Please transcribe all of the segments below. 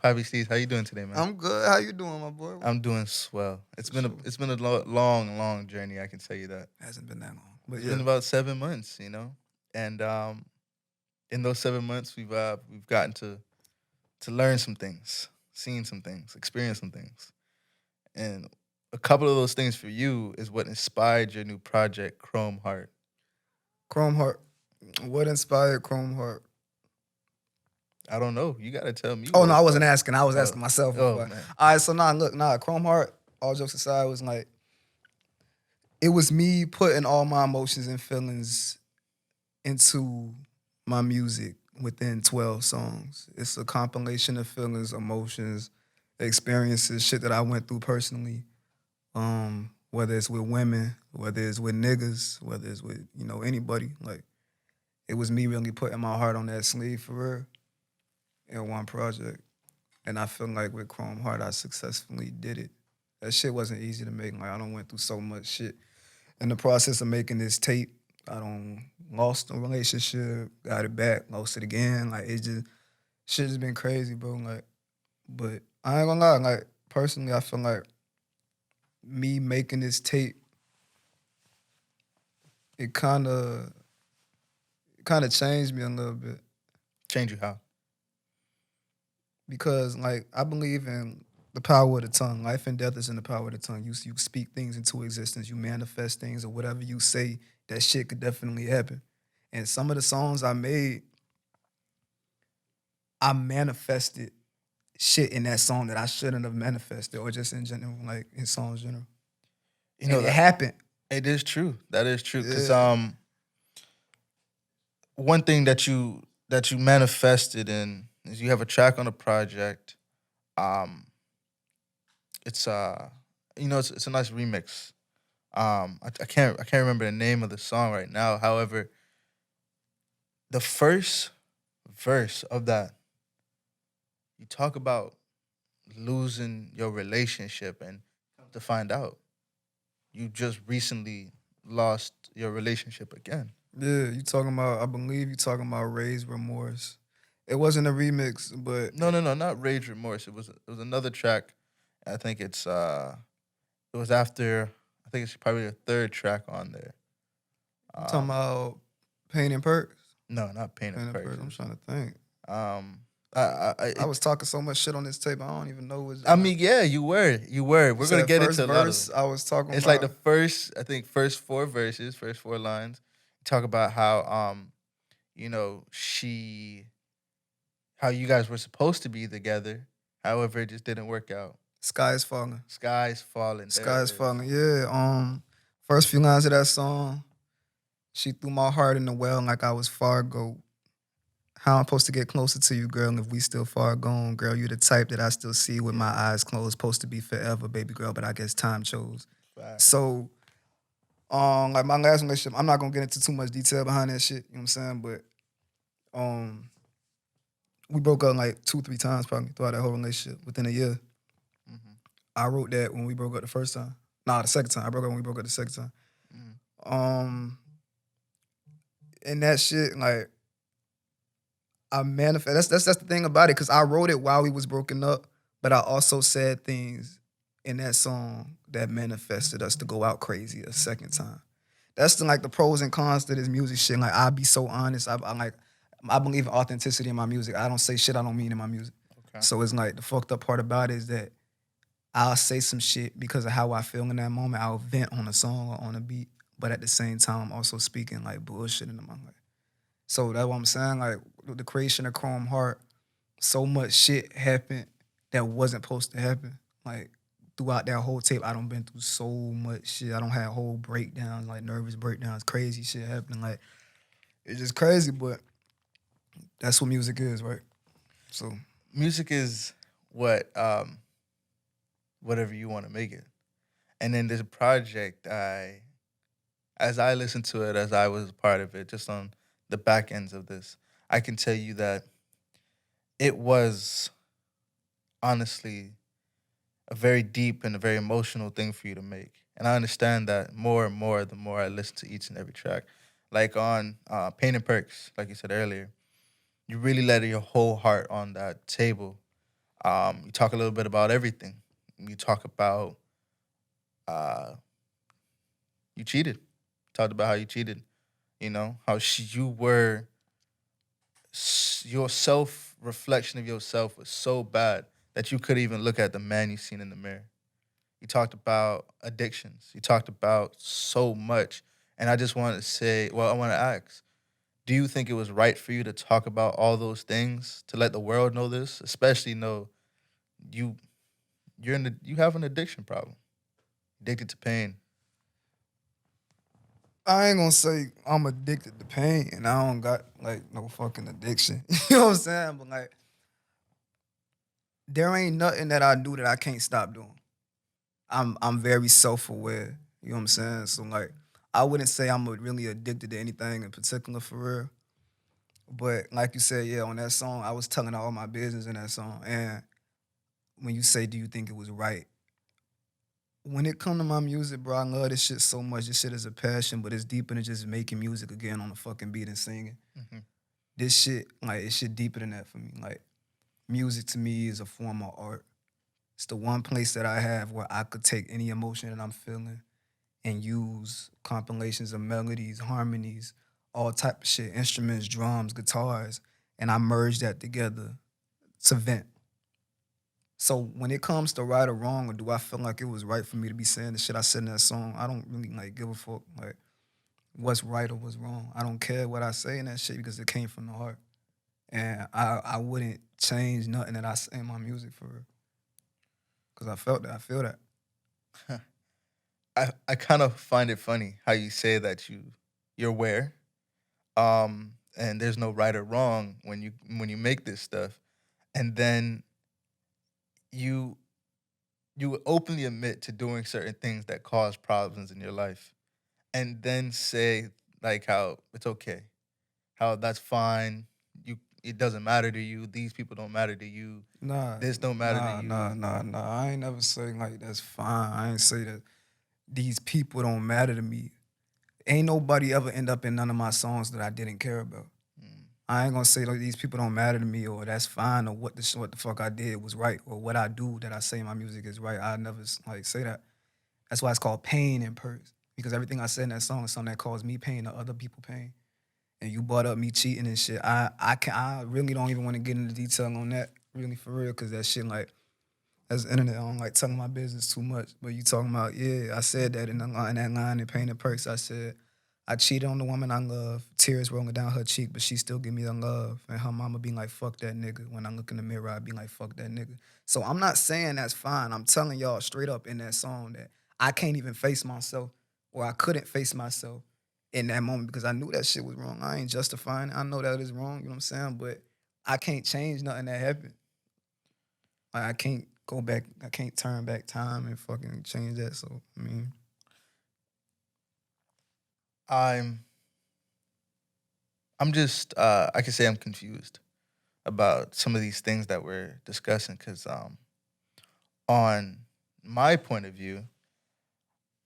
Papii Steez, how you doing today, man? I'm good. How you doing, my boy? I'm doing swell. It's For been a sure. it's been a long journey. I can tell you that. Hasn't been that long, but It's yeah. been about 7 months, and in those 7 months, we've gotten to learn some things, seen some things, experience some things, and a couple of those things for you is what inspired your new project, Chrome Heart. Chrome Heart. What inspired Chrome Heart? I don't know. You gotta tell me Oh what no, I wasn't inspired. asking. I was Oh, asking myself. oh But man. all right, so Chrome Heart. All jokes aside, was like it was me putting all my emotions and feelings into my music within 12 songs. It's a compilation of feelings, emotions, experiences, shit that I went through personally. Whether it's with women, whether it's with niggas, whether it's with, anybody. Like it was me really putting my heart on that sleeve for real in one project. And I feel like with Chrome Heart, I successfully did it. That shit wasn't easy to make. Like I don't went through so much shit in the process of making this tape. I don't lost a relationship, got it back, lost it again. Like it just shit has been crazy, bro. Like, but I ain't gonna lie. Like personally, I feel like me making this tape, it kind of changed me a little bit Change you how? because like I believe in the power of the tongue. Life and death is in the power of the tongue. You speak things into existence. You manifest things, or whatever you say, that shit could definitely happen. And some of the songs I made, I manifested shit in that song that I shouldn't have manifested, or just in general, like in songs in general. You And know it that happened. it is true. That is true. Cause Yeah. one thing that you manifested in is you have a track on a project. Um, it's it's a nice remix. I can't remember the name of the song right now. However, the first verse of that, you talk about losing your relationship, and come to find out you just recently lost your relationship again. Yeah, you talking about, I believe you talking about Ray's Remorse. It wasn't a remix, but No, not Rage Remorse. It was another track. I think it was after. I think it's probably the third track on there. you talking Um, about Pain and Perks? no, not Pain Pain and and Perks, I'm Purchase. trying to think. Um, I, I, I it, was talking so much shit on this tape, I don't even know what's I like. mean, yeah, you were. You We're gonna said get first into a lot of verse, them. I was talking It's like the about. first, I think, first four verses, first four lines. Talk about how she, how you guys were supposed to be together. However, it just didn't work out. Sky is Falling. Skies falling. There Sky it is is. Falling, yeah. First few lines of that song, she threw my heart in the well like I was Fargo. How I'm supposed to get closer to you, girl, if we still far gone, girl. You the type that I still see with my eyes closed. Supposed to be forever, baby girl, but I guess time chose. Facts. So, like my last relationship, I'm not gonna get into too much detail behind that shit. You know what I'm saying? But we broke up like 2, 3 times probably throughout that whole relationship within a year. Mm-hmm. I wrote that when we broke up the first time. Nah, the second time. I broke up when we broke up the second time. Mm-hmm. Um, and that shit, like I manifest. That's the thing about it, cause I wrote it while we was broken up, but I also said things in that song that manifested us to go out crazy a second time. That's like the pros and cons to this music shit. Like I be so honest. I believe in authenticity in my music. I don't say shit I don't mean in my music. Okay. So it's like the fucked up part about it is that I'll say some shit because of how I feel in that moment. I'll vent on a song or on a beat, but at the same time, I'm also speaking like bullshit into my life. So that's what I'm saying. Like with the creation of Chrome Heart, so much shit happened that wasn't supposed to happen. Like throughout that whole tape, I done been through so much shit. I don't have whole breakdowns, like nervous breakdowns, crazy shit happening. Like it's just crazy, but that's what music is, right? So Music is what whatever you want to make it. And then this project, as I listened to it, as I was a part of it, just on the back ends of this, I can tell you that it was honestly a very deep and a very emotional thing for you to make. And I understand that more and more the more I listen to each and every track. Like on Pain and Perks, like you said earlier, you really let your whole heart on that table. You talk a little bit about everything. You talk about uh, you cheated. Talked about how you cheated. You know how you were. Your self reflection of yourself was so bad that you couldn't even look at the man you seen in the mirror. You talked about addictions. You talked about so much, and I just wanted to say, well, I want to ask, do you think it was right for you to talk about all those things to let the world know this, especially know you you have an addiction problem, addicted to pain. I ain't gonna say I'm addicted to pain and I don't got like no fucking addiction. You know what I'm saying? But like there ain't nothing that I do that I can't stop doing. I'm very self aware. You know what I'm saying? So like I wouldn't say I'm really addicted to anything in particular for real. But like you said, yeah, on that song, I was telling all my business in that song. And when you say, do you think it was right? When it come to my music, bro, I love this shit so much. This shit is a passion, but it's deeper than just making music again on the fucking beat and singing. Hmm. This shit, like, it's shit deeper than that for me. Like, music to me is a form of art. It's the one place that I have where I could take any emotion that I'm feeling and use compilations of melodies, harmonies, all type of shit, instruments, drums, guitars, and I merge that together to vent. So when it comes to right or wrong, or do I feel like it was right for me to be saying the shit I said in that song, I don't really like give a fuck like what's right or what's wrong. I don't care what I say in that shit because it came from the heart. And I wouldn't change nothing that I say in my music for real. Cause I felt that. I feel that. I kind of find it funny how you say that you're aware, and there's no right or wrong when you make this stuff, and then you you openly admit to doing certain things that cause problems in your life, and then say like how it's okay, how that's fine. You It doesn't matter to you. These people don't matter to you. Nah, This don't matter to nah, nah, you. nah, nah. I ain't never say like that's fine. I ain't say that these people don't matter to me. Ain't nobody ever end up in none of my songs that I didn't care about. Mm. I ain't gonna say like these people don't matter to me or that's fine or what the fuck I did was right or what I do that I say in my music is right. I never like say that. That's why it's called pain and purse because everything I said in that song is something that caused me pain or other people pain. And you brought up me cheating and shit. I really don't even want to get into detail on that really for real because that shit like as the internet I don't like telling my business too much. But you talking about yeah I said that in that line in pain and purse I said. I cheated on the woman I love, tears rolling down her cheek, but she still give me the love. And her mama be like, fuck that nigga. When I look in the mirror, I be like, fuck that nigga. So I'm not saying that's fine. I'm telling y'all straight up in that song that I can't even face myself or I couldn't face myself in that moment because I knew that shit was wrong. I ain't justifying it. I know that is wrong, you know what I'm saying? But I can't change nothing that happened. Like, I can't go back, I can't turn back time and fucking change that. So, I mean, I'm I'm just I can say I'm confused about some of these things that we're discussing because on my point of view,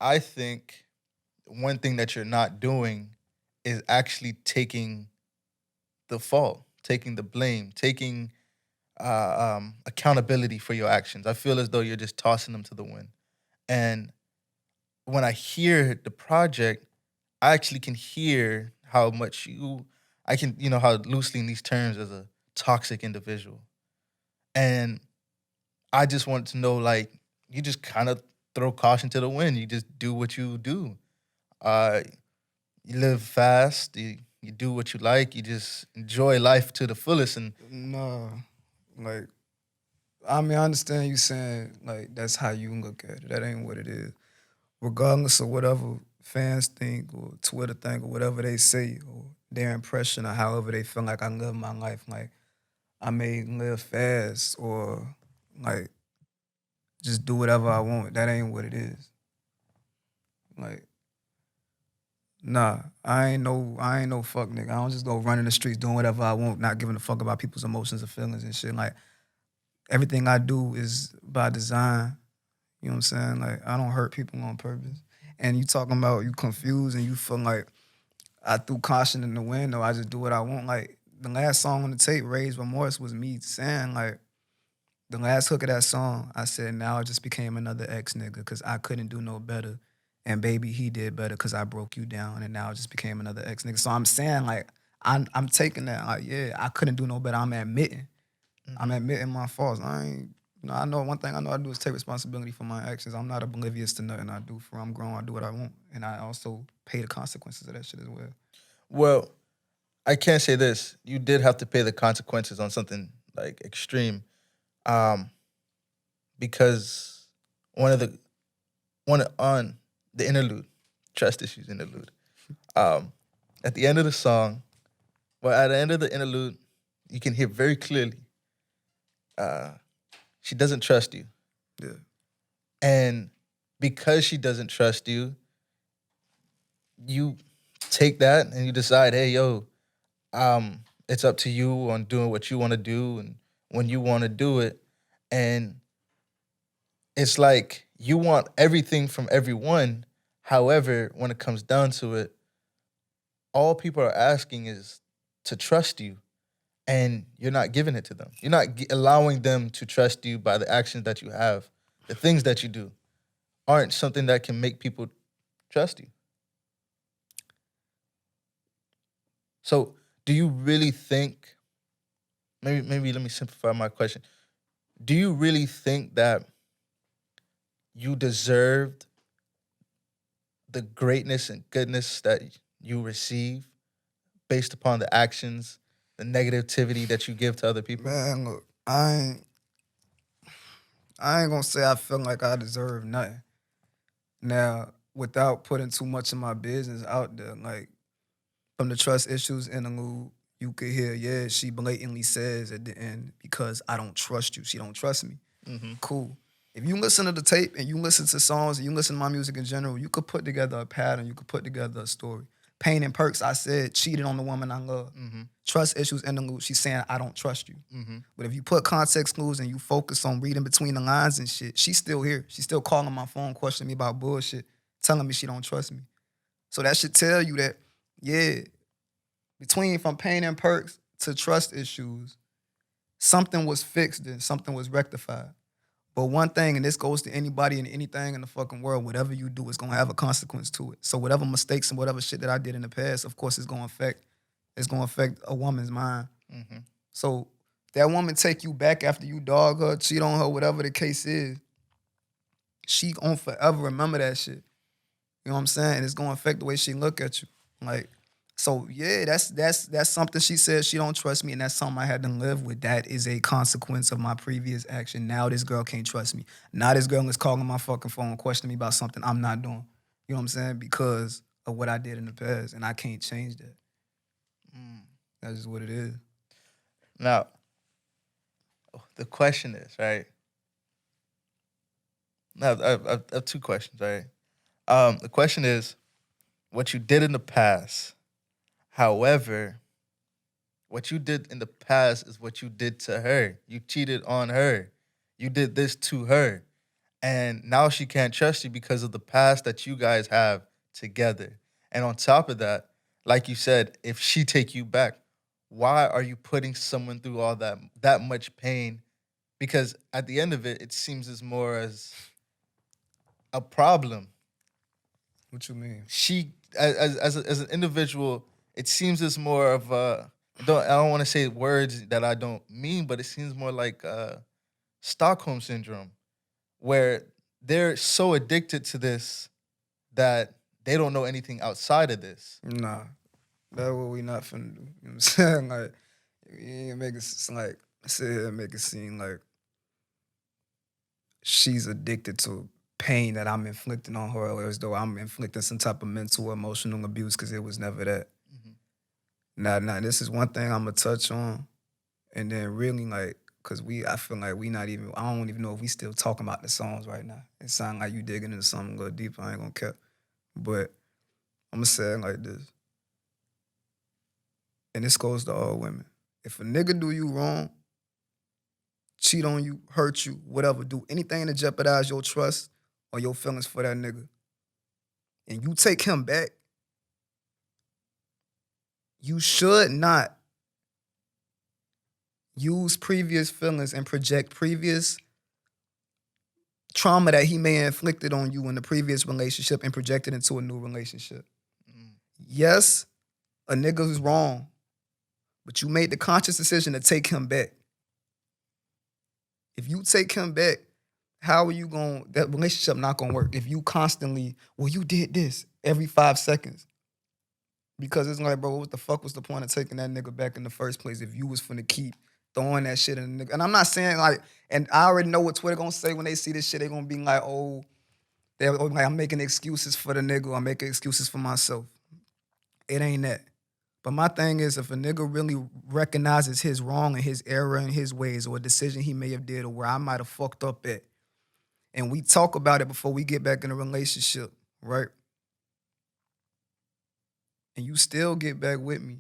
I think one thing that you're not doing is actually taking the fault, taking the blame, taking accountability for your actions. I feel as though you're just tossing them to the wind. And when I hear the project, I actually can hear how much I can, how loosely in these terms as a toxic individual. And I just want to know, like, you just kind of throw caution to the wind. You just do what you do. Uh, you live fast. You do what you like. You just enjoy life to the fullest. And no. Like, I mean, I understand you saying like that's how you look at it. That ain't what it is. Regardless of whatever fans think or Twitter think or whatever they say or their impression or however they feel like I live my life, like I may live fast or like just do whatever I want. That ain't what it is. Like, nah, I ain't no fuck nigga. I don't just go running the streets doing whatever I want, not giving a fuck about people's emotions or feelings and shit. Like everything I do is by design. You know what I'm saying? Like I don't hurt people on purpose. And you talking about you confused and you feel like I threw caution in the wind or I just do what I want. Like the last song on the tape, Raised Remorse, was me saying like The last hook of that song, I said, now I just became another ex nigga because I couldn't do no better. And baby, he did better because I broke you down. And now I just became another ex nigga. So I'm saying, like, I'm taking that, like, yeah, I couldn't do no better. I'm admitting. I'm admitting my faults. I know one thing I know how to do is take responsibility for my actions. I'm not oblivious to nothing I do. For I'm grown, I do what I want. And I also pay the consequences of that shit as well. Well, I can't say this. You did have to pay the consequences on something like extreme, um, because one of the one on the interlude, trust issues interlude. Um, at the end of the song, well, at the end of the interlude, you can hear very clearly, uh, she doesn't trust you, Yeah. and because she doesn't trust you, you take that and you decide, hey, yo, it's up to you on doing what you want to do and when you want to do it. And it's like you want everything from everyone. However, when it comes down to it, all people are asking is to trust you, and you're not giving it to them. You're not allowing them to trust you by the actions that you have. The things that you do aren't something that can make people trust you. So, do you really think, maybe let me simplify my question. Do you really think that you deserved the greatness and goodness that you receive based upon the actions, the negativity that you give to other people? Man, look, I ain't gonna say I feel like I deserve nothing. Now, without putting too much of my business out there, like from the trust issues interlude, you could hear, yeah, she blatantly says at the end, because I don't trust you. She don't trust me. Mm-hmm. Cool. If you listen to the tape and you listen to songs and you listen to my music in general, you could put together a pattern. You could put together a story. Pain and Perks, I said, cheated on the woman I love. Mm-hmm. Trust issues interlude, she's saying, I don't trust you. Mm-hmm. But if you put context clues and you focus on reading between the lines and shit, she's still here. She's still calling my phone, questioning me about bullshit, telling me she don't trust me. So that should tell you that, yeah, between from Pain and Perks to trust issues, something was fixed and something was rectified. But one thing, and this goes to anybody and anything in the fucking world, whatever you do is gonna have a consequence to it. So whatever mistakes and whatever shit that I did in the past, of course, it's gonna affect a woman's mind. Mm-hmm. So that woman take you back after you dog her, cheat on her, whatever the case is, she gonna forever remember that shit. You know what I'm saying? And it's gonna affect the way she look at you. Like, so yeah, that's something she said she don't trust me, and that's something I had to live with. That is a consequence of my previous action. Now this girl can't trust me. Now this girl is calling my fucking phone, questioning me about something I'm not doing. You know what I'm saying? Because of what I did in the past, and I can't change that. That's just what it is. Now, the question is, right? Now, I have two questions, right? The question is what you did in the past. However, what you did in the past is what you did to her. You cheated on her. You did this to her. And now she can't trust you because of the past that you guys have together. And on top of that, like you said, if she take you back, why are you putting someone through all that much pain? Because at the end of it, it seems as more as a problem. What you mean? She as an individual, it seems as more of a I don't want to say words that I don't mean, but it seems more like Stockholm syndrome, where they're so addicted to this that they don't know anything outside of this. Nah, that's what we not finna do. You know what I'm saying? Like, you ain't make it like sit here and make it seem like she's addicted to pain that I'm inflicting on her, or as though I'm inflicting some type of mental or emotional abuse, because it was never that. Now, this is one thing I'm gonna touch on, and then really like, cause I feel like we not even. I don't even know if we still talking about the songs right now. It sounds like you digging into something a little deeper. I ain't gonna care, but I'm gonna say it like this, and this goes to all women. If a nigga do you wrong, cheat on you, hurt you, whatever, do anything to jeopardize your trust or your feelings for that nigga, and you take him back, you should not use previous feelings and project previous trauma that he may have inflicted on you in the previous relationship and project it into a new relationship. Yes, a nigga who's wrong, but you made the conscious decision to take him back. If you take him back, how are you going, that relationship not going to work if you constantly, well, you did this every 5 seconds. Because it's like, bro, what the fuck was the point of taking that nigga back in the first place if you was finna keep throwing that shit in the nigga? And I'm not saying like, and I already know what Twitter gonna say when they see this shit. They gonna be like, oh, they're like, I'm making excuses for the nigga. I'm making excuses for myself. It ain't that. But my thing is, if a nigga really recognizes his wrong and his error in his ways or a decision he may have did or where I might have fucked up at, and we talk about it before we get back in a relationship, right? And you still get back with me,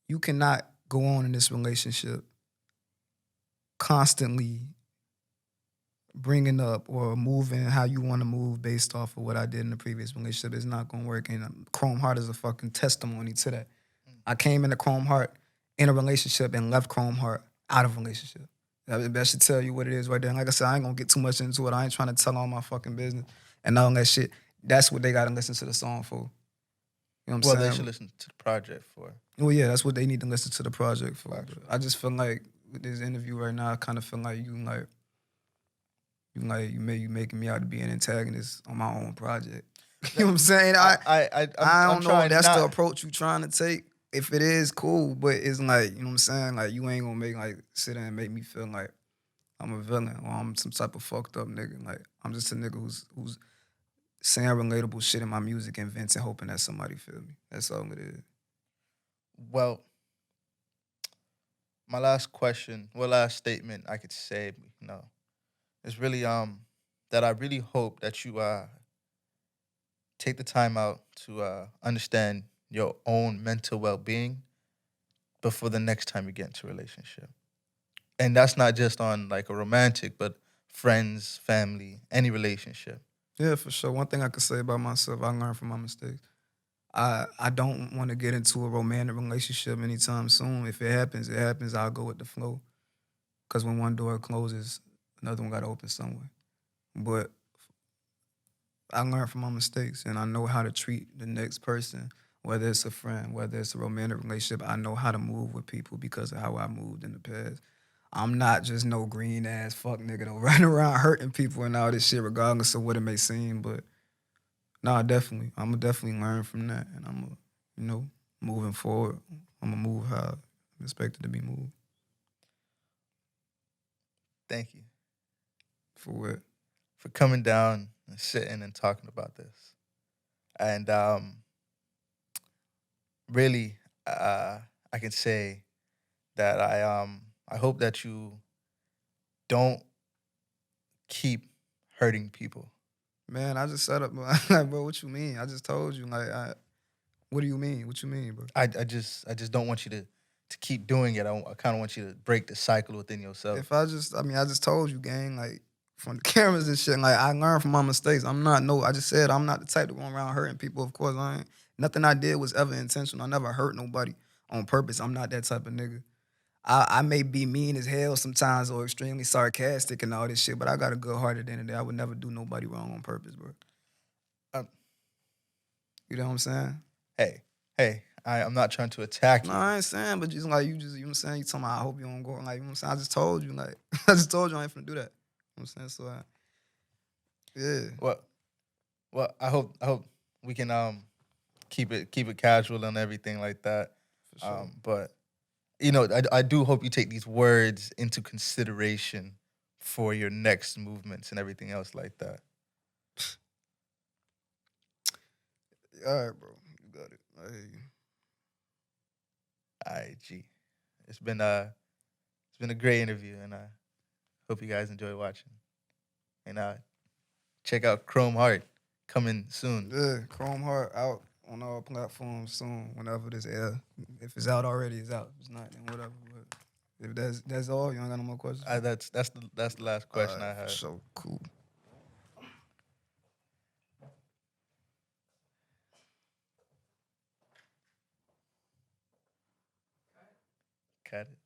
you cannot go on in this relationship constantly bringing up or moving how you want to move based off of what I did in the previous relationship. It's not going to work. And Chrome Heart is a fucking testimony to that. I came into Chrome Heart in a relationship and left Chrome Heart out of a relationship. That should tell you what it is right there. And like I said, I ain't going to get too much into it. I ain't trying to tell all my fucking business and all that shit. That's what they got to listen to the song for. You know what I'm saying? Well, they should listen to the project for. Well, yeah, that's what they need to listen to the project for. I just feel like with this interview right now, I kind of feel like you making me out to be an antagonist on my own project. You know what I'm saying? I don't know if that's the approach you trying to take. If it is, cool, but it's like, you know what I'm saying? Like, you ain't gonna sit there and make me feel like I'm a villain or I'm some type of fucked up nigga. Like, I'm just a nigga who's saying relatable shit in my music and venting, hoping that somebody feel me. That's all it is. Well, my last statement I could say, is really that I really hope that you take the time out to understand your own mental well-being before the next time you get into a relationship. And that's not just on like a romantic, but friends, family, any relationship. Yeah, for sure. One thing I could say about myself, I learned from my mistakes. I don't want to get into a romantic relationship anytime soon. If it happens, it happens. I'll go with the flow. Because when one door closes, another one got to open somewhere. But I learned from my mistakes, and I know how to treat the next person, whether it's a friend, whether it's a romantic relationship. I know how to move with people because of how I moved in the past. I'm not just no green ass fuck nigga that running around hurting people and all this shit, regardless of what it may seem. But no, definitely, I'm gonna definitely learn from that, and I'm gonna, moving forward, I'm gonna move how I'm expected to be moved. Thank you For what? for coming down and sitting and talking about this. And really, I can say that I hope that you don't keep hurting people. Man, I just set up, like, bro, what you mean? I just told you, like, what do you mean? What you mean, bro? I just don't want you to keep doing it. I kind of want you to break the cycle within yourself. If I just told you, gang, like, from the cameras and shit, like, I learned from my mistakes. I just said I'm not the type to go around hurting people. Of course, nothing I did was ever intentional. I never hurt nobody on purpose. I'm not that type of nigga. I may be mean as hell sometimes or extremely sarcastic and all this shit, but I got a good heart at the end of the day. I would never do nobody wrong on purpose, bro. You know what I'm saying? Hey, I'm not trying to attack you. No, I ain't saying, but just like you know what I'm saying? You talking about, I hope you don't go, like, you know what I'm saying? I just told you, like, I ain't finna do that. You know what I'm saying? So, yeah. Well, I hope we can keep it casual and everything like that. For sure. But I do hope you take these words into consideration for your next movements and everything else like that. All right, bro. You got it. I hear you. All right, G. It's been a great interview, and I hope you guys enjoy watching. And check out Chrome Heart coming soon. Yeah, Chrome Heart out on all platforms soon. Whenever this air, if it's out already, it's out. If it's not, then whatever. But if that's all, you ain't got no more questions. That's the last question I had. So cool. Cut it.